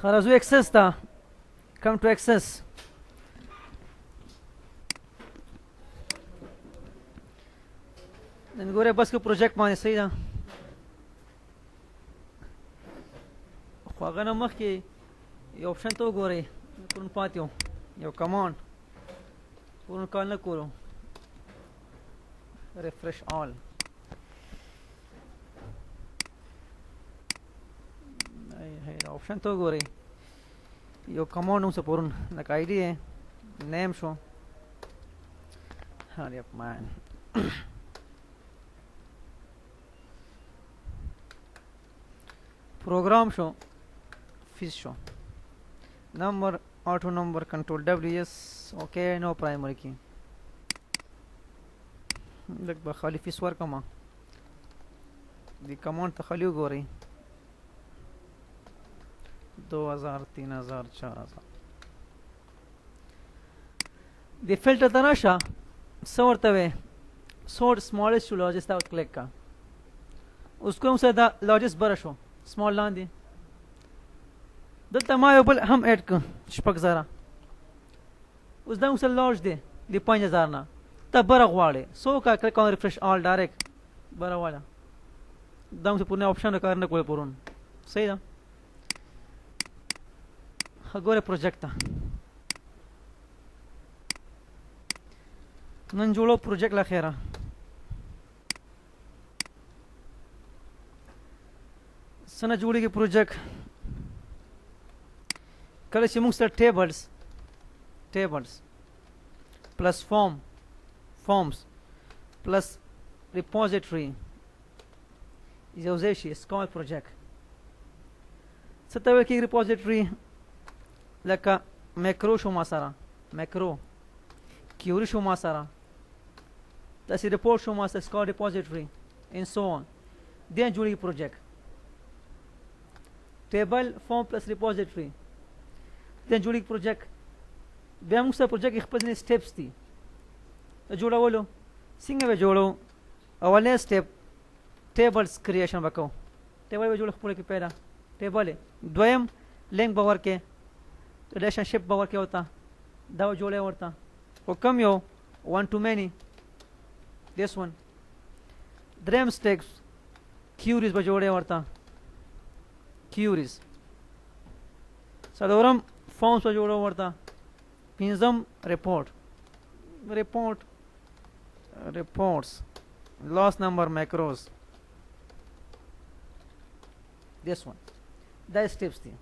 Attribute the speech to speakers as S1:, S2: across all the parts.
S1: خلاص access تا come to access نن ګوره بس کو پروجیکټ باندې صحیح ده خو هغه نه مخکې یو آپشن ته وګورئ پرون پاتې و یو کمانډ پرون کال نه کولو ریفریش آل آپشن ته وګورئ یو کمانډ هم څه پرون لکه آی ډي نیم شو hurry up man program show fish show number auto number control ws okay no primary key لك بخلي في صور كمان دي كمان تخليه غوري 2000 3000 4000 دي فلتر تناشا صور تبه sort smallest to largest out click का उसको हम सदा largest برشو small لاندې دلته ما یو بل هم اډ ک شپږ زره اوس دا اوس لارج دی د 5000 نه ته بره غواړې سو کا کلیک آن ریفریش آل ډایرکټ بره والا دا اوس پورنه آپشن کار نه کول پرون صحیح ده هغه پروجیکټ ته نن جوړو پروجیکټ لا خیره سنه جوړیږي پروجیکټ کله چې موږ سره ټیبلز پلس فارمز پلس ریپوزیټری یو ځای شي سکال پروجیکټ څه ته وایي ریپوزیټری لکه میکرو شو ما سره میکرو کیوري شو ما سره داسې ریپورټ شو ما سره سکال ریپوزیټری ان سو اون دین جوړیږي پروجیکټ ټیبل فارم پلس ریپوزیټری دین جوړیږي پروجیکټ بیا موږ سره پروجیکټ خپل ځینې سټیپس دي جوړولو څنګه به جوړو اولنی سټیپ ټیبلز کریشن وکړو ټیبل به جوړ خپل کې پیدا ټیبل دویم لینک باور کې ریلیشنشپ باور کې وتا دا جوړه ورته او کم یو one to many this one دریم سټیپس کیوریز به جوړه ورته queries څلورم فارمز په جوړو ورته پنځم reports last number macros this one that steps دي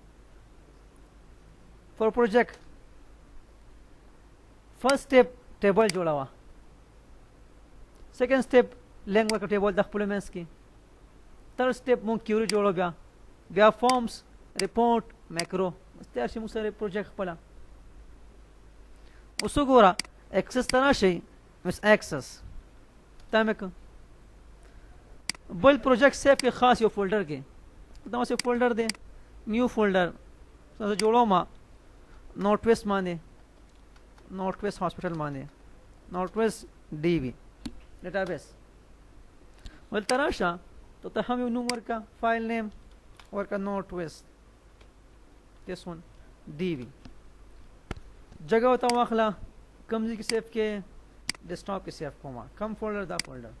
S1: for project first step table جوړاوه second step length ورکړه table د خپل منس کې third step مونږ query جوړو بیا فارمز ریپورټ میکرو تیار شي موږ سره پروجیکټ خپل اوس وګوره اکسس ته راشئ مس اکسس تامک بل پروجیکټ سیف کې خاص یو فولډر کې دا اوس فولډر دی نیو فولډر څه جوړو ما نورث ویسټ باندې نورث ویسټ هاسپټل باندې نورث ویسټ ډي وی ډیټابیس ول تراشه ته هم یو نوم ورکا فایل نیم ورکا نورث ویسټ this one dv जगह होता वाखला कमजी की सेफ के डेस्कटॉप की सेफ कोमा कम फोल्डर दा फोल्डर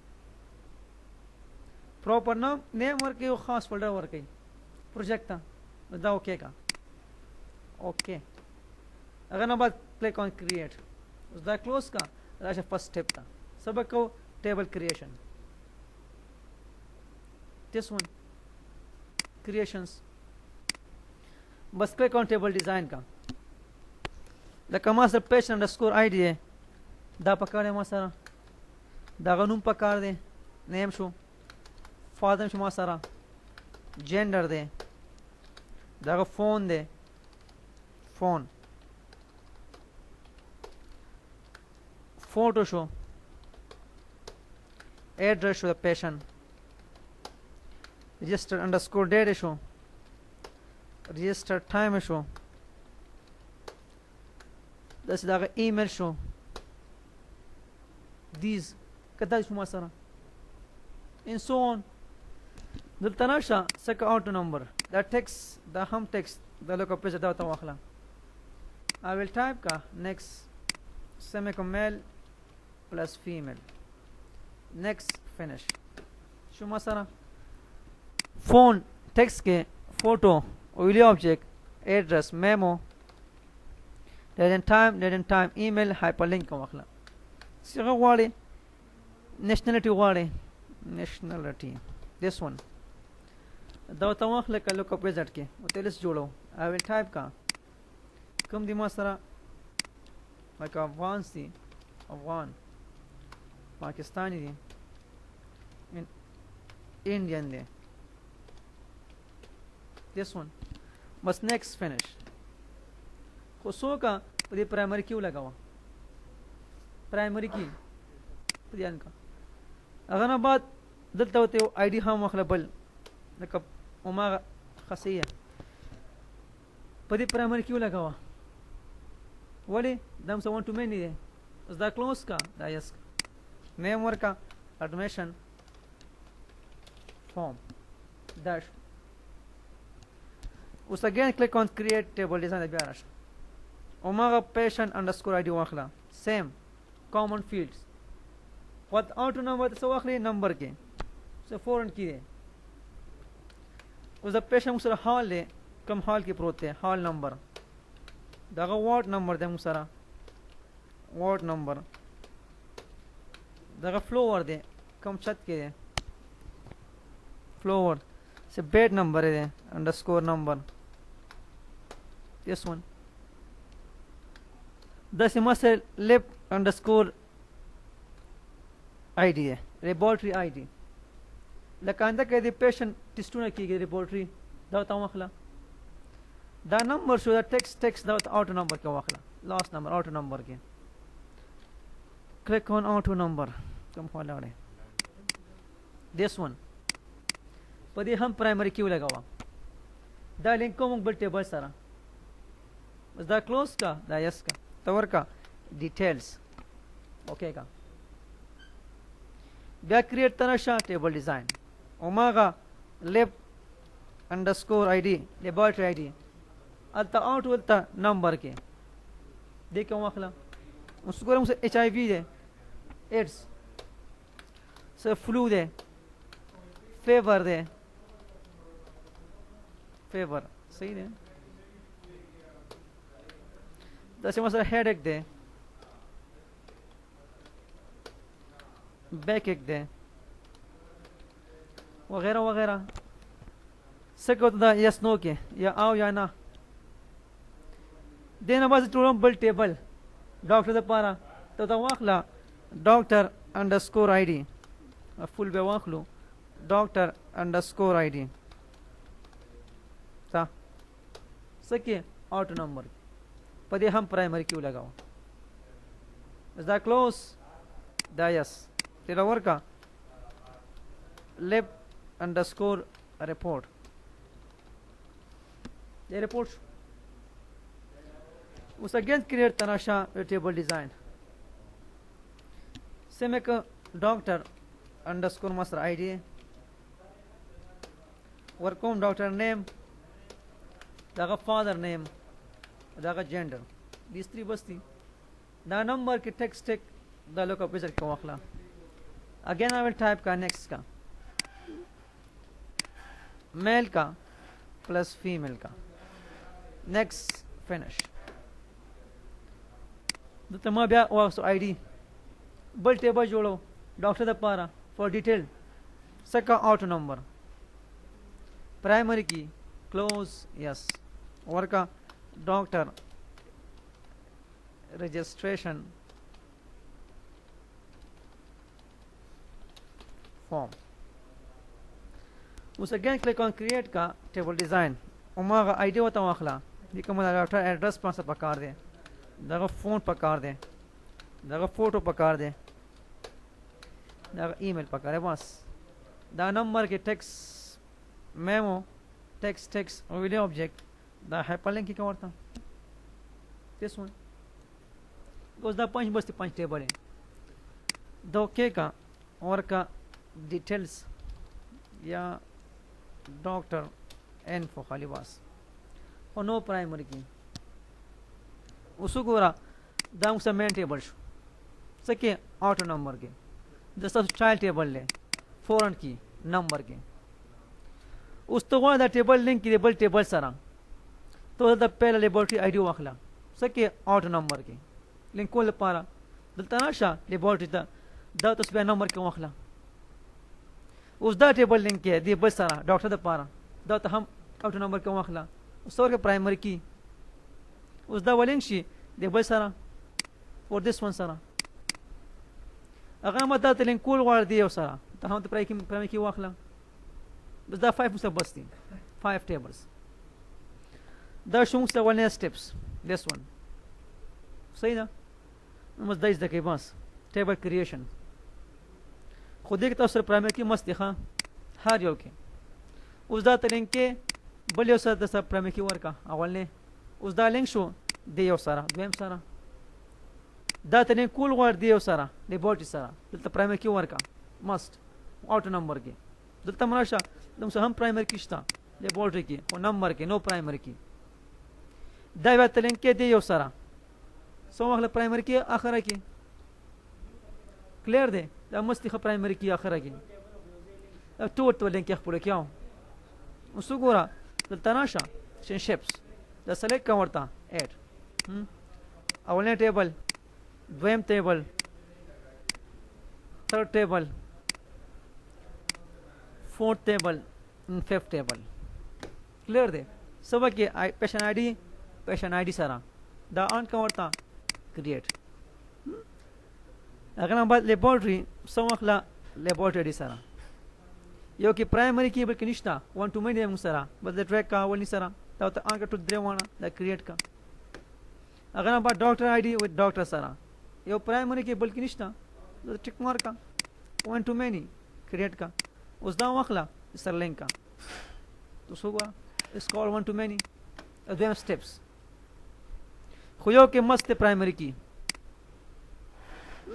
S1: प्रॉपर नाम नेम वर्क के खास फोल्डर वर्क है प्रोजेक्ट था दा ओके का ओके अगर ना बात क्लिक ऑन क्रिएट उस दा क्लोज का राशा फर्स्ट स्टेप था सबक को table creation this one creations बस क्लिक ऑन टेबल डिजाइन का लका मास्टर पेज अंडरस्कोर आईडी है दा पकड़ है मास्टर दा गनुम पकड़ दे name show father show master gender दे दा फोन दे phone photo show address show the patient register underscore date show register time show that's the email show these kada شو masara and so on دلته نشه سکه auto number دا text دا هم text دا لوکا پیج دا ته واخلا I will type کا next semicolon plus female next finish شو ما سره phone text کې photo audio object address memo date and time email hyperlink کوم واخلا څنګه غواړي nationality غواړي nationality this one دا ته واخله کله کو پیج کې او تلس جوړو I will type کا کوم دی ما سره like افغان سي افغان پاکستانی دی Indian دی this one بس next finish خو سو کا په دې پرایمری کیو لگاوا پرایمری کی په دې ان کا اغه نه بعد دلته ته آی ډی هم مخلبل لکه اوما خاصیه په دې پرایمری کیو لگاوا ولی دم سو وانټ ټو مینی دی از دا کلوز کا دا یس نیم ورکا admission form dash us again click on create table design بیا راشه اوماغه patient underscore id واخلا same common fields what auto number څه واخلي نمبر کې څه فورن کې دی اوس د patient سره حال دی کم حال کې پروت دی حال نمبر دغه وارد نمبر دی سره وارد نمبر دغه فلور دی کم چت کې دی فلور سے بیڈ نمبر ہے انڈرسکور نمبر this one دس ما سے لیب انڈرسکور آئی ڈی ہے لیبورٹری آئی ڈی لکاندا کہ دی پیشنٹ ٹیسٹونه کیږي لیبورٹری دا تا واخلا دا نمبر شو دا ټیکس دا آٹو نمبر کې واخلا لاست نمبر آٹو نمبر کې کلک آن آٹو نمبر کوم خواله وړه this one په دې هم پرایمری کیو لگاوا دا لینک کوم بل ټیبل سره بس دا کلوز کا دا یس کا تور کا ډیټیلز اوکے کا بیا کریټ تنشا ټیبل ډیزاین اوماغا لیب انڈرسکور آئی ڈی لیبورٹری آئی ڈی التا آؤٹ ولتا نمبر کے دیکھو واخلا اس کو سے ایچ آئی وی دے ایڈس سے فلو دے فیور دے فیور صحیح دے دسے مثلا ہیڈ ایک دے بیک ایک دے وغیرہ وغیرہ سکو دا یس نو کے یا آو یا نا دینا باز ټولم بل ټیبل ډاکټر د پاره ته دا واخلا ډاکټر انډرسکور آی ډی فول به واخلو ډاکټر انډرسکور آی ډی تا سکه آټو نمبر په دې هم پرایمری کیو لگاو از دا کلوز دا یس تیرا ورکا لیب انڈرسکور رپورٹ یہ رپورٹ اس اگینسٹ کریٹ تناشا ٹیبل ڈیزائن سے میں ڈاکٹر انڈرسکور ماسٹر آئی ڈی ورکوم ڈاکٹر نیم داغا فادر نیم داغا جینڈر these three بستی دا نمبر کی ٹیکسٹ ٹیک دا لوکا پیجر کو واخلا اگین آئی ول ٹائپ کا نیکسٹ کا میل کا پلس فیمیل کا نیکسٹ فینش دلته ما بیا واغستو آئی ڈی بل ټیبل جوړو ډاکټر د پاره فور ډیټیل سکا آټو نمبر پرایمری کی کلوز یس ورکا ډاکټر رجسٹریشن فارم اس اگین کلک آن کریٹ کا ٹیبل ڈیزائن اوماغه آئی ڈی وته واخلا دې کومه ډاکټر ایڈریس پاسه پکار دی دغه فون پکار دی دغه فوٹو پکار دی دغه ایمیل پکار دی بس دا نمبر کې ټیکس میمو ټیکس ویډیو آبجیکٹ دا هایپرلینک کې ورته this one goes دا پنځ بس پنځ ټیبل ہے دو کې کا اور کا ډیټیلز یا ډاکټر انفو خالی بس او نو پرایمری کی اوس ګوره دا موږ مین ټیبل شو څه کې آټو نمبر کې د تاسو چایلډ ټیبل له فورن کی نمبر کې اوس ته غواړې دا ټیبل لینک کې بل ټیبل سره ته د پهله لیبورټري آی ډي واخله څه کې آټو نمبر کې لینک کول لپاره دلته راشه لیبورټري ته دا تاسو بیا نمبر کې واخله اوس دا ټیبل لینک کې دی بل سره ډاکټر د پاره دا ته هم آټو نمبر کې واخله اوس ورکه پرایمری کی اوس دا ولینک شي دی بل سره for this one سره هغه ماده ته لینک کول غواړي دی یو سره ته هم ته پرایمری کی واخله بس دا 5 مثبت دي 5 tables دا شو موږ ولنه steps this one صحیح ده موږ دایز د کې بس ټیبل کریشن خو دې کې تاسو پرایمری کی مست ښه هر یو کې اوس دا ته لینک کې بل یو سره د پرایمری کی ورکا اول نه اوس دا لینک شو دی یو سره دویم سره دا ته لینک کول غواړي دی یو سره لیبورټري سره دلته پرایمری کی ورکا مست آټو نمبر کې دلته مراشه دمسه هم پرایمری کی شته لیبورټري کې او نمبر کې نو پرایمری کی دا یو ته لینک کې دی یو سره سو وخت پرایمری کی اخره کې کلیر دی دا مستي خ پرایمری کی اخره کې ټوټ لینک خپل کېو اوس وګوره دلته راشه شیپس دا سلیکټ کا ورته اډ اولنه ټیبل دویم ټیبل third table fourth table and fifth table clear de सब के patient id सारा da on का ورता create अगर हम बात laboratory सब अखला laboratory सारा यो कि primary की बल्कि निष्ठा 1 to many हम सारा बस track का वनी सारा तो आन का to द्रेवाना दा create का अगर हम बात doctor id with doctor सारा यो primary की बल्कि निष्ठा टिक मार का 1 to many create का उस दाम अखला सर लिंक का तो सुबह इस कॉल 1 to many अदम स्टेप्स खुयो के मस्त प्राइमरी की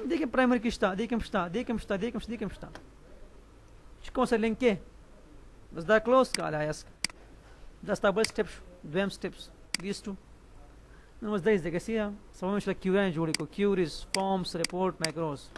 S1: देखिए प्राइमरी की स्टा देखिए कौन सा लिंक के बस दा क्लोज का आयास दस डबल स्टेप्स दोम स्टेप्स these two नमस्ते इस जगह से समझ लो क्यूरी जोड़ी को क्यूरीज फॉर्म्स रिपोर्ट मैक्रोस